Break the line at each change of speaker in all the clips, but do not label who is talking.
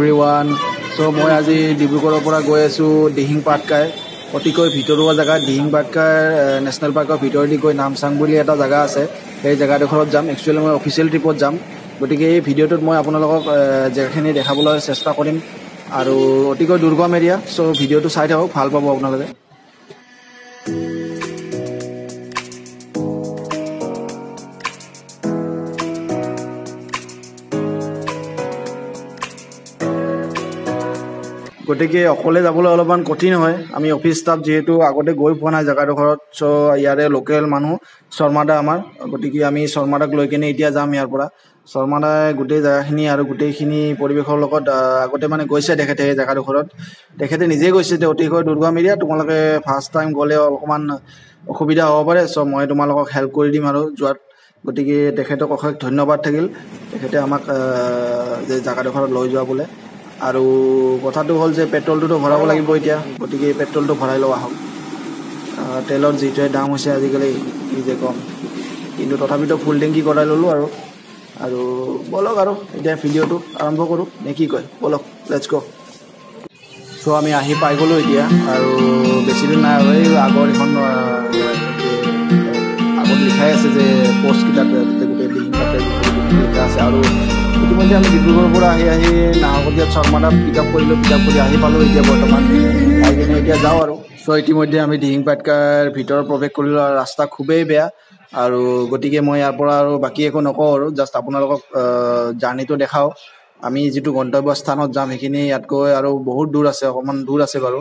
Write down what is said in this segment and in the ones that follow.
Everyone. চ' মই আজি ডিব্ৰুগড়ৰ পৰা গৈ আছোঁ দিহিং পাটকাই, অতিকৈ ভিতৰুৱা জেগা। দিহিং পাটকাই নেশ্যনেল পাৰ্কৰ ভিতৰেদি গৈ নামচাং বুলি এটা জেগা আছে, সেই জেগাডোখৰত যাম। একচুৱেলি মই অফিচিয়েল ট্ৰিপত যাম, গতিকে এই ভিডিঅ'টোত মই আপোনালোকক জেগাখিনি দেখাবলৈ চেষ্টা কৰিম আৰু অতিকৈ দুৰ্গম এৰিয়া। চ' ভিডিঅ'টো চাই থাকক, ভাল পাব আপোনালোকে। গতিকে অকলে যাবলৈ অলপমান কঠিন হয়, আমি অফিচ ষ্টাফ যিহেতু আগতে গৈ পোৱা নাই জেগাডোখৰত। চ' ইয়াৰে লোকেল মানুহ শৰ্মাদা আমাৰ, গতিকে আমি শৰ্মাদাক লৈ কিনে এতিয়া যাম ইয়াৰ পৰা। শৰ্মাদাই গোটেই জেগাখিনি আৰু গোটেইখিনি পৰিৱেশৰ লগত আগতে মানে গৈছে তেখেতে এই জেগাডোখৰত। তেখেতে নিজেই গৈছে যে অতিকৈ দুৰ্গম এৰিয়া, তোমালোকে ফাৰ্ষ্ট টাইম গ'লে অকণমান অসুবিধা হ'ব পাৰে। চ' মই তোমালোকক হেল্প কৰি দিম আৰু যোৱাত। গতিকে তেখেতক অশেষ ধন্যবাদ থাকিল, তেখেতে আমাক যে জেগাডোখৰত লৈ যোৱা বোলে। আৰু কথাটো হ'ল যে পেট্ৰলটোতো ভৰাব লাগিব এতিয়া, গতিকে পেট্ৰলটো ভৰাই লওঁ আহক। তেলৰ যিটোৱে দাম হৈছে আজিকালি কি যে কম, কিন্তু তথাপিতো ফুল টেংকি কৰাই ল'লোঁ আৰু ব'লক আৰু এতিয়া ভিডিঅ'টো আৰম্ভ কৰোঁ নে কি কয়? ব'লক, লেটছ গ'। চ' আমি আহি পাই গ'লোঁ এতিয়া, আৰু বেছিদিন নাই আৰু এই আগৰ এখন আগত লিখাই আছে যে পষ্টকেইটাত গোটেই দিহিং পাটকাই লিখা আছে। আৰু ইতিমধ্যে আমি ডিব্ৰুগড়ৰ পৰা আহি নাহৰকটীয়াত শৰ্মাদাক পিক আপ কৰিলোঁ, পিক আপ কৰি আহি পালোঁ এতিয়া বৰ্তমান। আহি কিনে এতিয়া যাওঁ আৰু। চ' ইতিমধ্যে আমি দিহিং পাটকাইৰ ভিতৰত প্ৰৱেশ কৰিলোঁ আৰু ৰাস্তা খুবেই বেয়া, আৰু গতিকে মই ইয়াৰ পৰা আৰু বাকী একো নকওঁ আৰু জাষ্ট আপোনালোকক জাৰ্ণিটো দেখাওঁ। আমি যিটো গন্তব্য স্থানত যাম সেইখিনি ইয়াতকৈ আৰু বহুত দূৰ আছে, অকণমান দূৰ আছে বাৰু।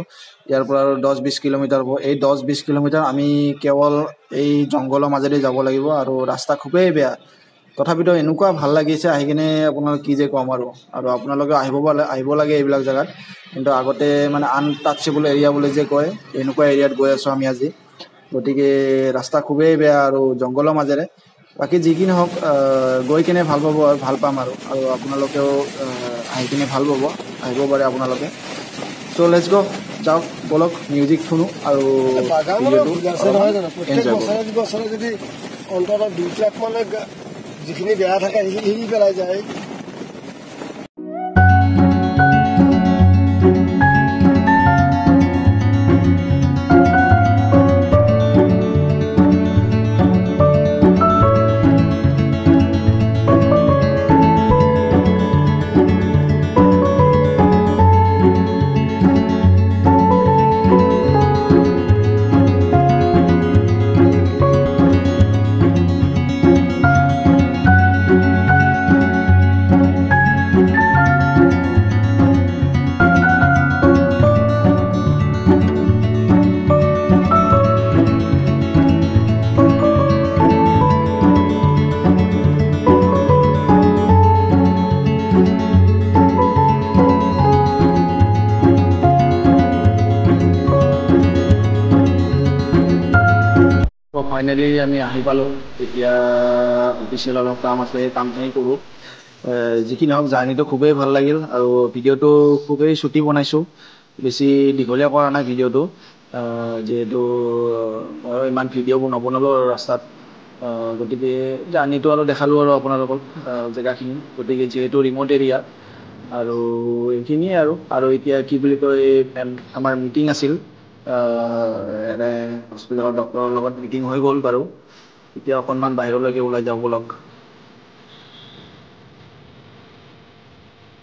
ইয়াৰ পৰা আৰু 10-20 কিলোমিটাৰ হ'ব। এই 10-20 কিলোমিটাৰ আমি কেৱল এই জংঘলৰ মাজেদি যাব লাগিব, আৰু ৰাস্তা খুবেই বেয়া। তথাপিতো এনেকুৱা ভাল লাগিছে আহি কিনে, আপোনাৰ কি যে ক'ম আৰু আপোনালোকে আহিব লাগে এইবিলাক জেগাত। কিন্তু আগতে মানে আনটাচেবল এৰিয়া বুলি যে কয়, এনেকুৱা এৰিয়াত গৈ আছোঁ আমি আজি। গতিকে ৰাস্তা খুবেই বেয়া আৰু জংঘলৰ মাজেৰে। বাকী যি কি নহওক, গৈ কিনে ভাল পাব আৰু ভাল পাম আৰু আপোনালোকেও আহি কিনে ভাল পাব, আহিব পাৰে আপোনালোকে। চ' লেটছ গ', যাওক ব'লক, মিউজিক শুনো আৰু ভিডিঅ'টো এনজয় কৰোঁ।
যদি অন্তত 2 ট্ৰাক মানে যিখিনি বেয়া থাকে সেইখিনি পেলাই যায়।
ফাইনেলি আমি আহি পালোঁ। এতিয়া অফিচিয়েল অলপ কাম আছে, সেই কামখিনি কৰোঁ। যি কি নহওক, জাৰ্ণিটো খুবেই ভাল লাগিল, আৰু ভিডিঅ'টো খুবেই চুটি বনাইছোঁ, বেছি দীঘলীয়া কৰা নাই ভিডিঅ'টো। যিহেতু মই ইমান ভিডিঅ'বোৰ নবনালোঁ আৰু ৰাস্তাত, গতিকে জাৰ্ণিটো আৰু দেখালোঁ আৰু আপোনালোকক জেগাখিনি। গতিকে যিহেতু ৰিম'ট এৰিয়া, আৰু এইখিনিয়ে আৰু এতিয়া কি বুলি কয়, আমাৰ মিটিং আছিল এনে হস্পিটেলৰ ডক্টৰৰ লগত মিটিং হৈ গ'ল বাৰু। এতিয়া অকণমান বাহিৰলৈকে ওলাই যাওঁ ব'লক।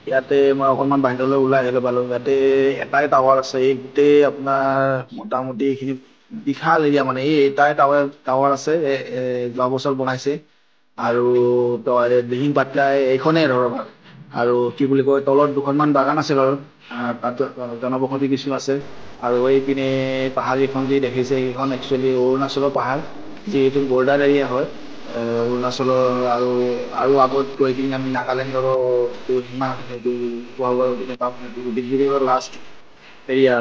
ইয়াতে মই অকণমান বাহিৰলৈ ওলাই আহিব পালোঁ। ইয়াতে এটাই টাৱাৰ আছে, এই গোটেই আপোনাৰ মোটামুটি এইখিনি বিশাল এৰিয়া, মানে এই এটাই টাৱাৰ আছে, যোৱা বছৰ বনাইছে। আৰু দিহিং পাটকাই এইখনেই ধৰক, আৰু কি বুলি কয়, তলত 2খনমান বাগান আছে বাৰু, তাত জনবসতি কিছু আছে। আৰু এইপিনে পাহাৰ কেইখন যি দেখিছে, সেইখন একচুৱেলি অৰুণাচলৰ পাহাৰ, যিহেতু বৰ্ডাৰ এৰিয়া হয় অৰুণাচলৰ। আৰু আগত গৈ কিনে আমি নাগালেণ্ডৰো লাষ্ট এৰিয়া,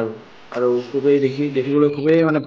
আৰু খুবেই দেখিবলৈ খুবেই মানে